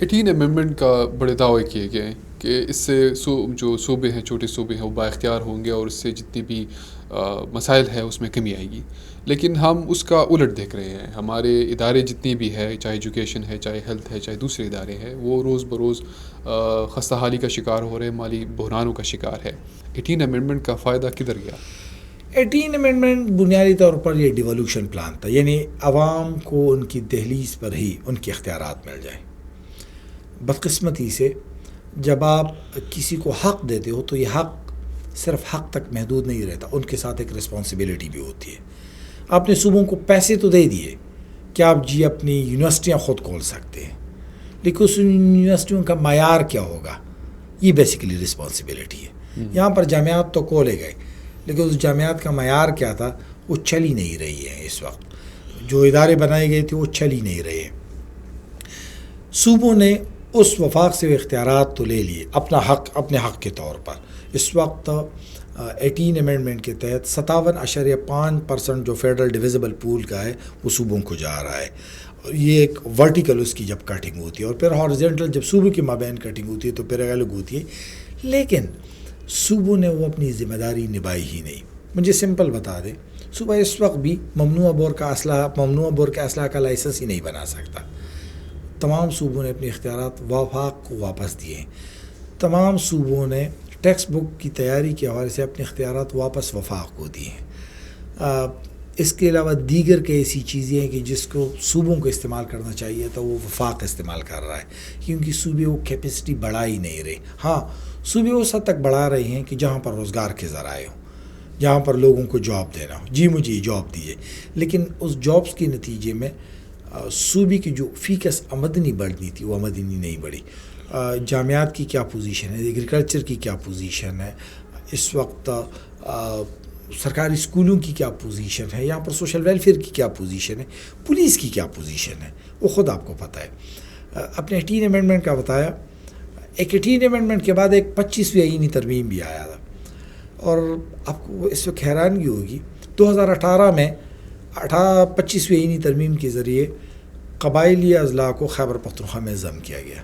18 amendment کا بڑے دعوے کیے گئے ہیں کہ اس سے جو صوبے ہیں، چھوٹے صوبے ہیں، وہ بااختیار ہوں گے اور اس سے جتنی بھی مسائل ہے اس میں کمی آئے گی. لیکن ہم اس کا الٹ دیکھ رہے ہیں. ہمارے ادارے جتنی بھی ہے، چاہے ایجوکیشن ہے، چاہے ہیلتھ ہے، چاہے دوسرے ادارے ہیں، وہ روز بروز خستہ حالی کا شکار ہو رہے ہیں، مالی بحرانوں کا شکار ہے. 18 امینڈمنٹ کا فائدہ کدھر گیا؟ 18 امینڈمنٹ بنیادی طور پر یہ ڈیولوشن پلان تھا، یعنی عوام کو ان کی دہلیز پر ہی ان کے اختیارات مل جائیں. بدقسمتی سے جب آپ کسی کو حق دیتے ہو تو یہ حق صرف حق تک محدود نہیں رہتا، ان کے ساتھ ایک رسپانسبلٹی بھی ہوتی ہے. آپ نے صوبوں کو پیسے تو دے دیے کہ آپ اپنی یونیورسٹیاں خود کھول سکتے ہیں، لیکن اس یونیورسٹیوں کا معیار کیا ہوگا، یہ بیسیکلی رسپانسبلٹی ہے. یہاں پر جامعات تو کھولے گئے، لیکن اس جامعات کا معیار کیا تھا، وہ چل ہی نہیں رہی ہے. اس وقت جو ادارے بنائے گئے تھے وہ چل ہی نہیں رہے. صوبوں نے اس وفاق سے اختیارات تو لے لیے اپنے حق کے طور پر. اس وقت 18 امینڈمنٹ کے تحت 57.5% جو فیڈرل ڈویزبل پول کا ہے وہ صوبوں کو جا رہا ہے. یہ ایک ورٹیکل اس کی جب کٹنگ ہوتی ہے، اور پھر ہارزنٹل جب صوبوں کے مابین کٹنگ ہوتی ہے تو پھر الگ ہوتی ہے. لیکن صوبوں نے وہ اپنی ذمہ داری نبھائی ہی نہیں. مجھے سمپل بتا دیں، صوبہ اس وقت بھی ممنوع بور کا اسلحہ کا لائسنس ہی نہیں بنا سکتا. تمام صوبوں نے اپنے اختیارات وفاق کو واپس دیے ہیں. تمام صوبوں نے ٹیکسٹ بک کی تیاری کے حوالے سے اپنے اختیارات واپس وفاق کو دیے ہیں. اس کے علاوہ دیگر کئی ایسی چیزیں ہیں کہ جس کو صوبوں کو استعمال کرنا چاہیے تو وہ وفاق استعمال کر رہا ہے، کیونکہ صوبے وہ کیپیسٹی بڑھا ہی نہیں رہے. ہاں، صوبے اس حد تک بڑھا رہے ہیں کہ جہاں پر روزگار کے ذرائع ہوں، جہاں پر لوگوں کو جاب دینا ہو، جی مجھے جاب دیجیے. لیکن اس جابس کے نتیجے میں صوبے کی جو فیکس آمدنی بڑھنی تھی وہ آمدنی نہیں بڑھی. جامعات کی کیا پوزیشن ہے، ایگریکلچر کی کیا پوزیشن ہے، اس وقت سرکاری اسکولوں کی کیا پوزیشن ہے، یہاں پر سوشل ویلفیئر کی کیا پوزیشن ہے، پولیس کی کیا پوزیشن ہے، وہ خود آپ کو پتہ ہے. اپنے 18 امینڈمنٹ کا بتایا. ایک 18 امینڈمنٹ کے بعد ایک 25ویں آئینی ترمیم بھی آیا تھا، اور آپ کو اس وقت حیرانگی ہوگی 2018 میں 25ویں آئینی ترمیم کے ذریعے قبائلی اضلاع کو خیبر پختونخوا میں ضم کیا گیا.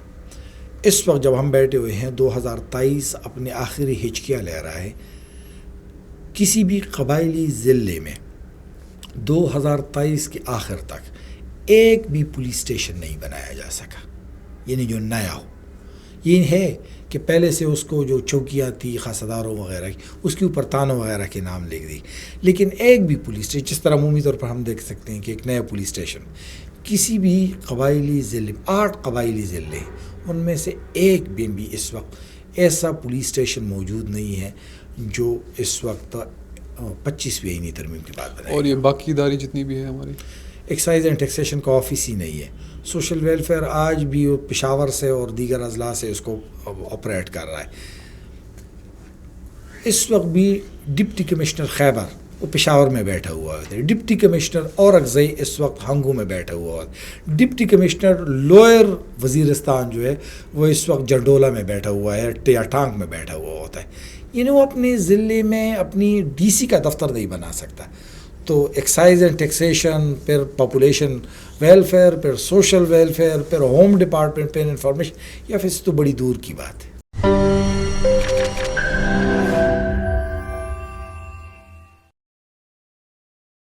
اس وقت جب ہم بیٹھے ہوئے ہیں 2023 اپنے آخری ہچکیاں لے رہا ہے، کسی بھی قبائلی ضلع میں 2023 کے آخر تک ایک بھی پولیس اسٹیشن نہیں بنایا جا سکا، یعنی جو نیا ہو. یہ ہے کہ پہلے سے اس کو جو چوکیاں تھی خاصداروں وغیرہ کی، اس کے اوپر تانوں وغیرہ کے نام لکھ دی، لیکن ایک بھی پولیس اسٹیشن، جس طرح عمومی طور پر ہم دیکھ سکتے ہیں کہ ایک نیا پولیس اسٹیشن کسی بھی قبائلی ضلع، 8 قبائلی ضلع، ان میں سے ایک بھی اس وقت ایسا پولیس اسٹیشن موجود نہیں ہے جو اس وقت 25ویں آئینی ترمیم کے بعد بنائے. اور یہ باقی ادارے جتنی بھی ہیں ہماری، ایکسائز اینڈ ٹیکسیشن کا آفس ہی نہیں ہے. سوشل ویلفیئر آج بھی پشاور سے اور دیگر اضلاع سے اس کو آپریٹ کر رہا ہے. اس وقت بھی ڈپٹی کمشنر خیبر وہ پشاور میں بیٹھا ہوا ہے، ڈپٹی کمشنر اورکزئی اس وقت ہنگو میں بیٹھا ہوا ہے، ڈپٹی کمشنر لوئر وزیرستان جو ہے وہ اس وقت جرڈولا میں بیٹھا ہوا ہے یا ٹانگ میں بیٹھا ہوا ہوتا ہے. یعنی وہ اپنے ضلع میں اپنی ڈی سی کا دفتر نہیں بنا سکتا. تو ایکسائز اینڈ ٹیکسیشن، پھر پاپولیشن ویلفیئر، پھر سوشل ویلفیئر، پھر ہوم ڈپارٹمنٹ، پھر انفارمیشن، یا پھر تو بڑی دور کی بات ہے.